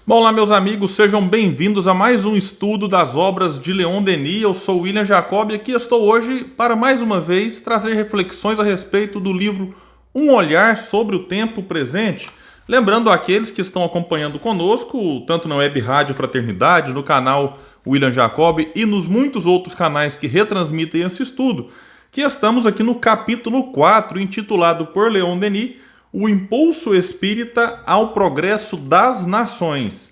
Bom, lá meus amigos, sejam bem-vindos a mais um estudo das obras de Leon Denis. Eu sou William Jacob e aqui estou hoje para mais uma vez trazer reflexões a respeito do livro Um Olhar sobre o Tempo Presente. Lembrando àqueles que estão acompanhando conosco, tanto na Web Rádio Fraternidade, no canal William Jacob e nos muitos outros canais que retransmitem esse estudo, que estamos aqui no capítulo 4, intitulado por Leon Denis, O Impulso Espírita ao Progresso das Nações.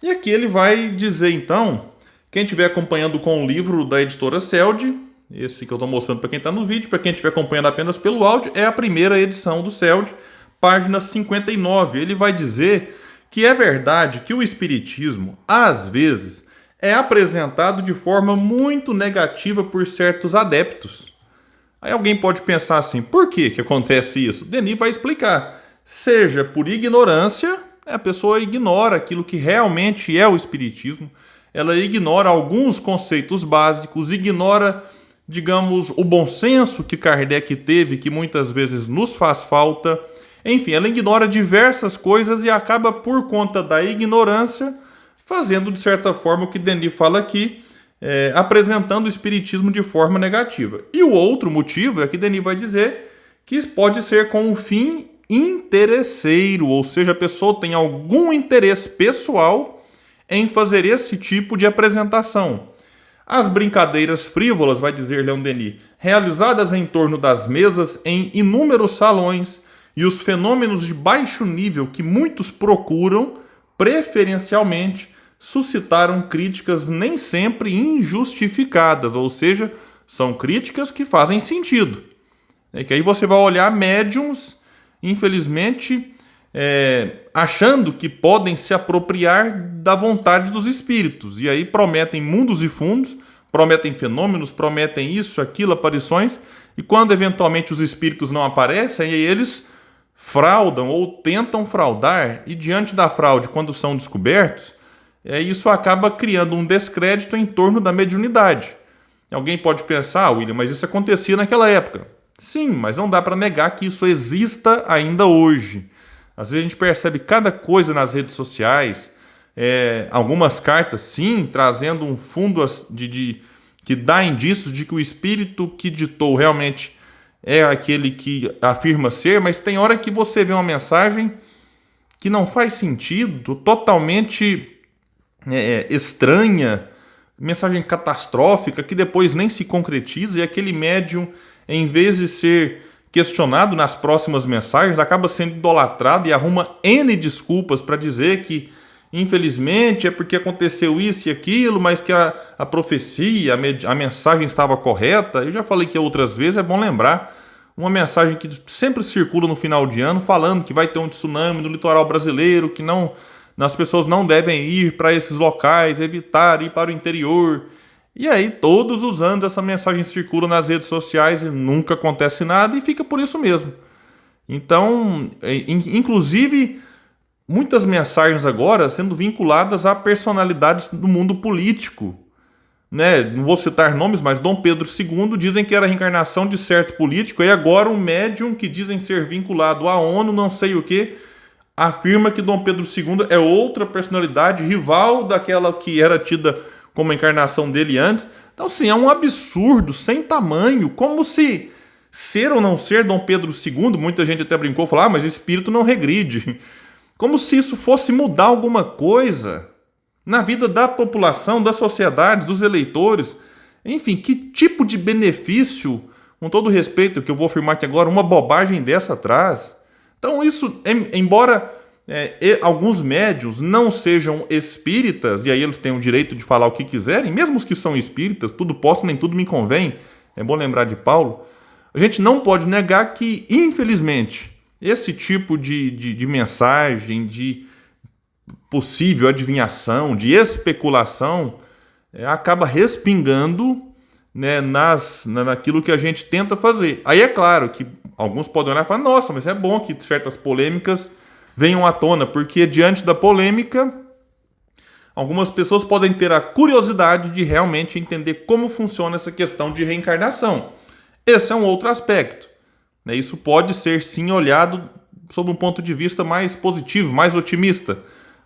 E aqui ele vai dizer então, quem estiver acompanhando com o livro da editora CELD, esse que eu estou mostrando para quem está no vídeo, para quem estiver acompanhando apenas pelo áudio, é a primeira edição do CELD, página 59. Ele vai dizer que é verdade que o Espiritismo, às vezes, é apresentado de forma muito negativa por certos adeptos. Aí alguém pode pensar assim, por que acontece isso? Denis vai explicar. Seja por ignorância, a pessoa ignora aquilo que realmente é o Espiritismo, ela ignora alguns conceitos básicos, ignora, digamos, o bom senso que Kardec teve, que muitas vezes nos faz falta. Enfim, ela ignora diversas coisas e acaba, por conta da ignorância, fazendo, de certa forma, o que Denis fala aqui, apresentando o Espiritismo de forma negativa. E o outro motivo é que Denis vai dizer que pode ser com um fim interesseiro, ou seja, a pessoa tem algum interesse pessoal em fazer esse tipo de apresentação. As brincadeiras frívolas, vai dizer Leon Denis, realizadas em torno das mesas em inúmeros salões e os fenômenos de baixo nível que muitos procuram, preferencialmente, suscitaram críticas nem sempre injustificadas, ou seja, são críticas que fazem sentido. É que aí você vai olhar médiums, infelizmente, achando que podem se apropriar da vontade dos espíritos, e aí prometem mundos e fundos, prometem fenômenos, prometem isso, aquilo, aparições, e quando eventualmente os espíritos não aparecem, aí eles fraudam ou tentam fraudar, e diante da fraude, quando são descobertos, isso acaba criando um descrédito em torno da mediunidade. Alguém pode pensar, William, mas isso acontecia naquela época. Sim, mas não dá para negar que isso exista ainda hoje. Às vezes a gente percebe cada coisa nas redes sociais, algumas cartas, sim, trazendo um fundo que dá indícios de que o espírito que ditou realmente é aquele que afirma ser, mas tem hora que você vê uma mensagem que não faz sentido, totalmente estranha, mensagem catastrófica que depois nem se concretiza, e aquele médium, em vez de ser questionado nas próximas mensagens, acaba sendo idolatrado e arruma N desculpas para dizer que infelizmente é porque aconteceu isso e aquilo, mas que a profecia, a mensagem estava correta. Eu já falei que outras vezes, é bom lembrar, uma mensagem que sempre circula no final de ano falando que vai ter um tsunami no litoral brasileiro, que não... as pessoas não devem ir para esses locais, evitar ir para o interior. E aí, todos os anos, essa mensagem circula nas redes sociais e nunca acontece nada e fica por isso mesmo. Então, inclusive, muitas mensagens agora sendo vinculadas a personalidades do mundo político. Não vou citar nomes, mas Dom Pedro II dizem que era a reencarnação de certo político, e agora um médium que dizem ser vinculado à ONU, não sei o quê, afirma que Dom Pedro II é outra personalidade rival daquela que era tida como a encarnação dele antes. Então, sim, é um absurdo sem tamanho, como se ser ou não ser Dom Pedro II, muita gente até brincou, falou, mas o espírito não regride. Como se isso fosse mudar alguma coisa na vida da população, da sociedade, dos eleitores. Enfim, que tipo de benefício, com todo respeito que eu vou afirmar aqui agora, uma bobagem dessa traz? Então isso, embora alguns médios não sejam espíritas, e aí eles têm o direito de falar o que quiserem, mesmo os que são espíritas, tudo posso, nem tudo me convém, é bom lembrar de Paulo, a gente não pode negar que, infelizmente, esse tipo de mensagem, de possível adivinhação, de especulação, acaba respingando, naquilo que a gente tenta fazer. Aí é claro que alguns podem olhar e falar, nossa, mas é bom que certas polêmicas venham à tona, porque diante da polêmica, algumas pessoas podem ter a curiosidade de realmente entender como funciona essa questão de reencarnação. Esse é um outro aspecto. Isso pode ser sim olhado sob um ponto de vista mais positivo, mais otimista.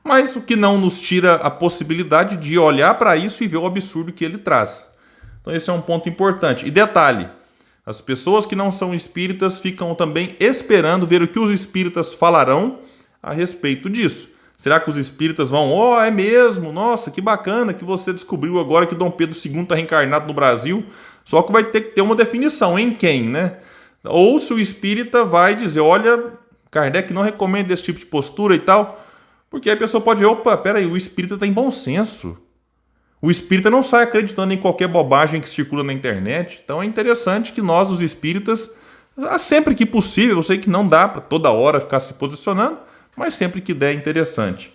mas o que não nos tira a possibilidade de olhar para isso e ver o absurdo que ele traz. Então esse é um ponto importante. E detalhe, as pessoas que não são espíritas ficam também esperando ver o que os espíritas falarão a respeito disso. Será que os espíritas vão, é mesmo, nossa, que bacana que você descobriu agora que Dom Pedro II está reencarnado no Brasil, só que vai ter que ter uma definição, em quem, né? Ou se o espírita vai dizer, olha, Kardec não recomenda esse tipo de postura e tal, porque a pessoa pode ver, opa, peraí, o espírita tem bom senso. O espírita não sai acreditando em qualquer bobagem que circula na internet. Então é interessante que nós, os espíritas, sempre que possível, eu sei que não dá para toda hora ficar se posicionando, mas sempre que der é interessante.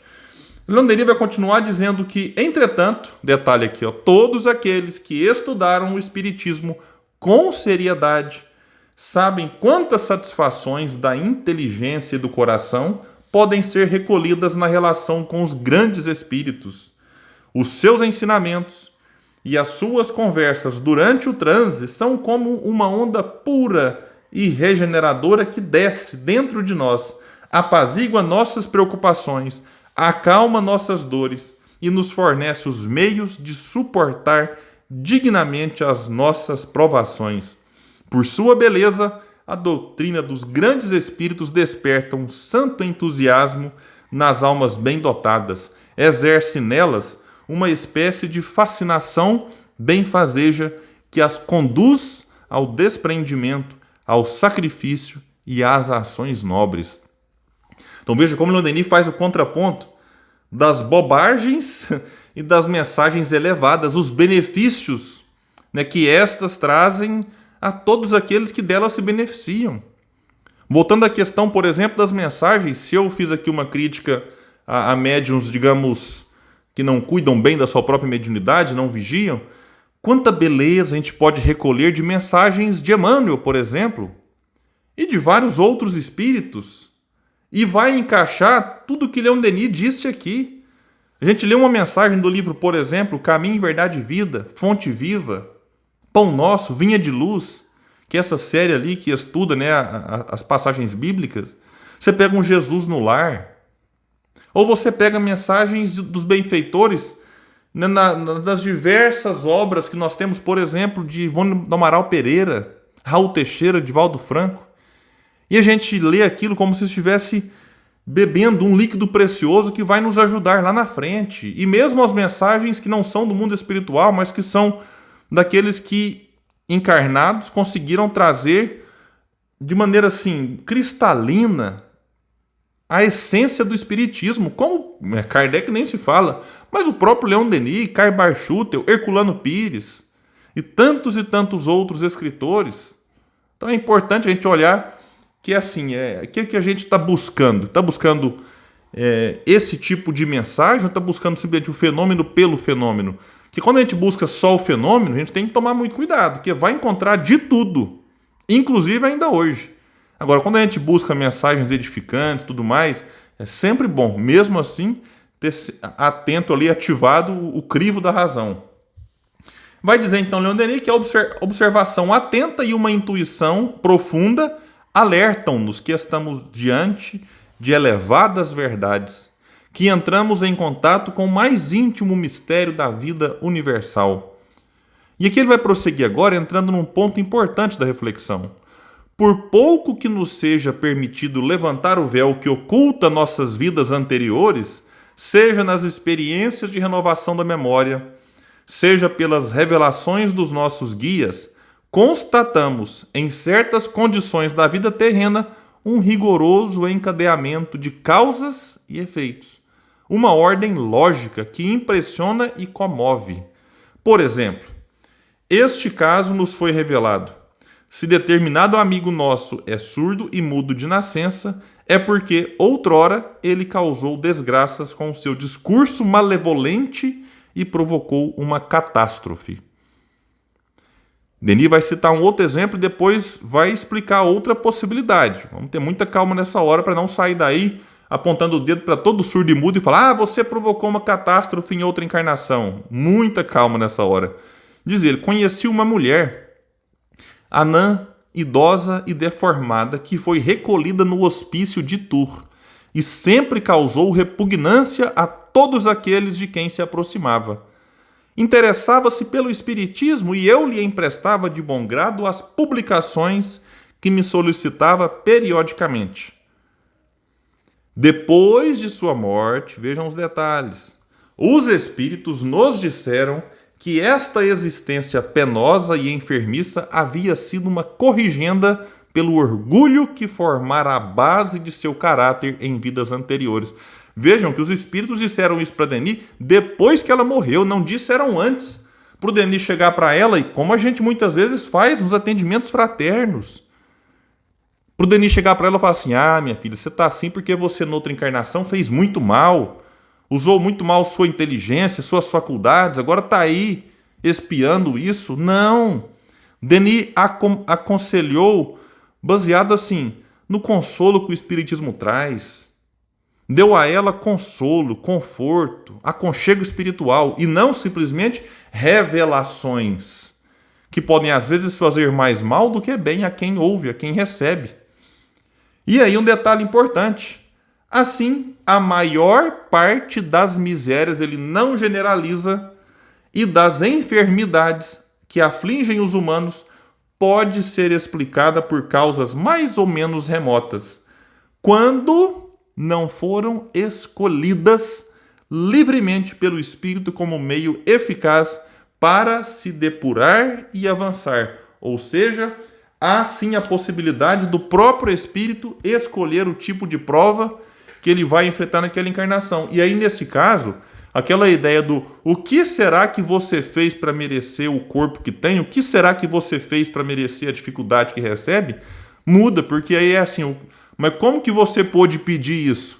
Leon Denis vai continuar dizendo que, entretanto, detalhe aqui, todos aqueles que estudaram o espiritismo com seriedade sabem quantas satisfações da inteligência e do coração podem ser recolhidas na relação com os grandes espíritos. Os seus ensinamentos e as suas conversas durante o transe são como uma onda pura e regeneradora que desce dentro de nós, apazigua nossas preocupações, acalma nossas dores e nos fornece os meios de suportar dignamente as nossas provações. Por sua beleza, a doutrina dos grandes espíritos desperta um santo entusiasmo nas almas bem dotadas, exerce nelas uma espécie de fascinação benfazeja que as conduz ao desprendimento, ao sacrifício e às ações nobres. Então veja como Leon Denis faz o contraponto das bobagens e das mensagens elevadas, os benefícios, né, que estas trazem a todos aqueles que delas se beneficiam. Voltando à questão, por exemplo, das mensagens, se eu fiz aqui uma crítica a médiuns, digamos, que não cuidam bem da sua própria mediunidade, não vigiam, quanta beleza a gente pode recolher de mensagens de Emmanuel, por exemplo, e de vários outros espíritos, e vai encaixar tudo que Leon Denis disse aqui. A gente lê uma mensagem do livro, por exemplo, Caminho, Verdade e Vida, Fonte Viva, Pão Nosso, Vinha de Luz, que é essa série ali que estuda, né, as passagens bíblicas. Você pega um Jesus no Lar, ou você pega mensagens dos benfeitores, né, nas diversas obras que nós temos, por exemplo, de Ivone do Amaral Pereira, Raul Teixeira, Divaldo Franco. E a gente lê aquilo como se estivesse bebendo um líquido precioso que vai nos ajudar lá na frente. E mesmo as mensagens que não são do mundo espiritual, mas que são daqueles que, encarnados, conseguiram trazer de maneira assim cristalina a essência do espiritismo, como Kardec nem se fala, mas o próprio Leon Denis, Karl Barchutel, Herculano Pires e tantos outros escritores. Então é importante a gente olhar que assim, o que a gente está buscando? Está buscando esse tipo de mensagem ou está buscando simplesmente o fenômeno pelo fenômeno? Que quando a gente busca só o fenômeno, a gente tem que tomar muito cuidado, porque vai encontrar de tudo, inclusive ainda hoje. Agora, quando a gente busca mensagens edificantes e tudo mais, é sempre bom, mesmo assim, ter atento ali, ativado o crivo da razão. Vai dizer então Leon Denis que a observação atenta e uma intuição profunda alertam-nos que estamos diante de elevadas verdades, que entramos em contato com o mais íntimo mistério da vida universal. E aqui ele vai prosseguir agora entrando num ponto importante da reflexão. Por pouco que nos seja permitido levantar o véu que oculta nossas vidas anteriores, seja nas experiências de renovação da memória, seja pelas revelações dos nossos guias, constatamos, em certas condições da vida terrena, um rigoroso encadeamento de causas e efeitos. Uma ordem lógica que impressiona e comove. Por exemplo, este caso nos foi revelado. Se determinado amigo nosso é surdo e mudo de nascença, é porque, outrora, ele causou desgraças com o seu discurso malevolente e provocou uma catástrofe. Denis vai citar um outro exemplo e depois vai explicar outra possibilidade. Vamos ter muita calma nessa hora para não sair daí apontando o dedo para todo surdo e mudo e falar: você provocou uma catástrofe em outra encarnação. Muita calma nessa hora. Diz ele: conheci uma mulher, anã, idosa e deformada, que foi recolhida no hospício de Tours. e sempre causou repugnância a todos aqueles de quem se aproximava. Interessava-se pelo espiritismo e eu lhe emprestava de bom grado as publicações que me solicitava periodicamente. Depois de sua morte, vejam os detalhes, os espíritos nos disseram que esta existência penosa e enfermiça havia sido uma corrigenda pelo orgulho que formara a base de seu caráter em vidas anteriores. Vejam que os espíritos disseram isso para Denis depois que ela morreu, não disseram antes. Para o Denis chegar para ela, e como a gente muitas vezes faz nos atendimentos fraternos. Para o Denis chegar para ela e falar assim: ah, minha filha, você está assim porque você noutra encarnação fez muito mal, usou muito mal sua inteligência, suas faculdades, agora está aí espiando isso. Não. Denis aconselhou baseado assim no consolo que o Espiritismo traz. Deu a ela consolo, conforto, aconchego espiritual e não simplesmente revelações que podem às vezes fazer mais mal do que bem a quem ouve, a quem recebe. E aí um detalhe importante. Assim, a maior parte das misérias, ele não generaliza, e das enfermidades que afligem os humanos pode ser explicada por causas mais ou menos remotas, quando não foram escolhidas livremente pelo Espírito como meio eficaz para se depurar e avançar. Ou seja, há sim a possibilidade do próprio Espírito escolher o tipo de prova que ele vai enfrentar naquela encarnação. E aí, nesse caso, aquela ideia do o que será que você fez para merecer o corpo que tem, o que será que você fez para merecer a dificuldade que recebe, muda, porque aí é assim, mas como que você pôde pedir isso?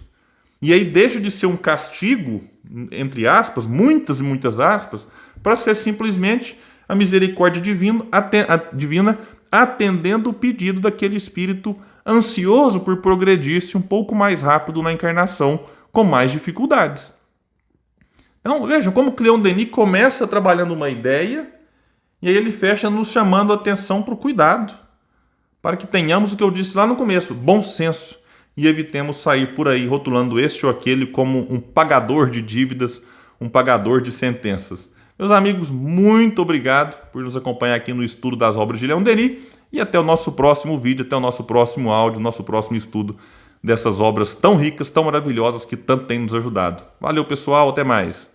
E aí deixa de ser um castigo, entre aspas, muitas e muitas aspas, para ser simplesmente a misericórdia divina atendendo o pedido daquele espírito ansioso por progredir-se um pouco mais rápido na encarnação, com mais dificuldades. Então, vejam como Cléon Denis começa trabalhando uma ideia e aí ele fecha nos chamando a atenção para o cuidado, para que tenhamos o que eu disse lá no começo, bom senso, e evitemos sair por aí rotulando este ou aquele como um pagador de dívidas, um pagador de sentenças. Meus amigos, muito obrigado por nos acompanhar aqui no estudo das obras de Leon Denis e até o nosso próximo vídeo, até o nosso próximo áudio, nosso próximo estudo dessas obras tão ricas, tão maravilhosas que tanto têm nos ajudado. Valeu, pessoal, até mais.